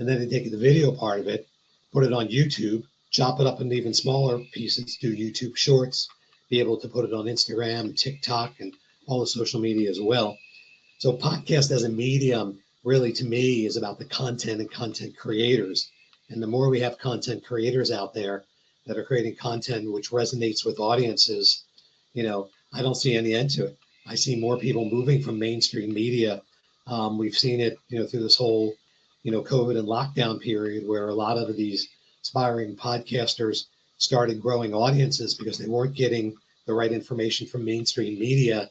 and then they take the video part of it, put it on YouTube, chop it up into even smaller pieces, do YouTube shorts, be able to put it on Instagram, TikTok, and all the social media as well. So podcast as a medium really to me is about the content and content creators. And the more we have content creators out there that are creating content which resonates with audiences, I don't see any end to it. I see more people moving from mainstream media. We've seen it, through this whole, COVID and lockdown period where a lot of these aspiring podcasters started growing audiences because they weren't getting the right information from mainstream media,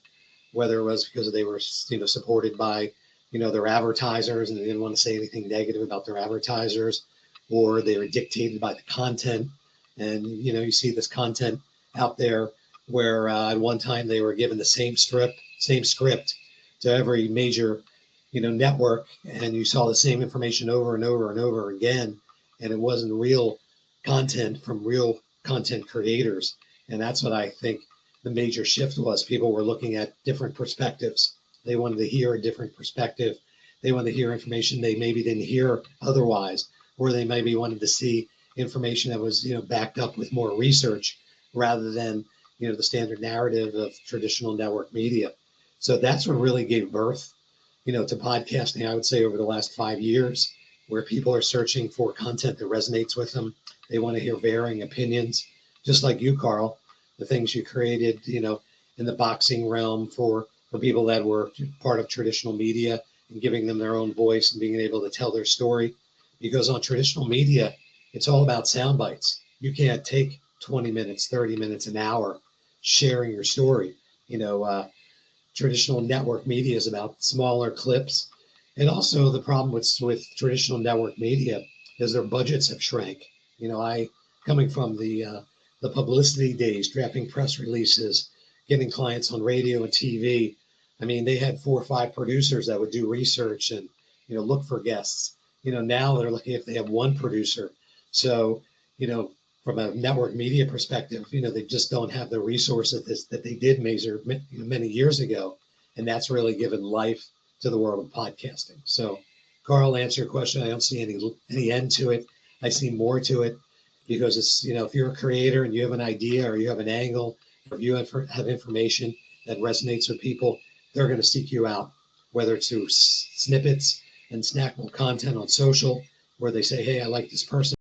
whether it was because they were, supported by, their advertisers and they didn't want to say anything negative about their advertisers, or they were dictated by the content. And, you see this content out there where at one time they were given the same script to every major, network, and you saw the same information over and over and over again, and it wasn't real content from real content creators. And that's what I think the major shift was. People were looking at different perspectives. They wanted to hear a different perspective. They wanted to hear information they maybe didn't hear otherwise, or they maybe wanted to see information that was, backed up with more research rather than, the standard narrative of traditional network media. So that's what really gave birth, to podcasting, I would say, over the last 5 years, where people are searching for content that resonates with them. They want to hear varying opinions, just like you, Carl, the things you created, in the boxing realm for people that were part of traditional media and giving them their own voice and being able to tell their story. Because on traditional media, it's all about sound bites. You can't take 20 minutes, 30 minutes, an hour sharing your story. Traditional network media is about smaller clips. And also the problem with traditional network media is their budgets have shrank. I, coming from the publicity days, drafting press releases, getting clients on radio and TV. I mean, they had 4 or 5 producers that would do research and, look for guests. Now they're looking if they have one producer. So, from a network media perspective, they just don't have the resources that they did measure many years ago. And that's really given life to the world of podcasting. So, Carl, answer your question. I don't see any end to it. I see more to it because it's, if you're a creator and you have an idea or you have an angle or if you have information that resonates with people, they're going to seek you out, whether it's through snippets and snackable content on social where they say, hey, I like this person.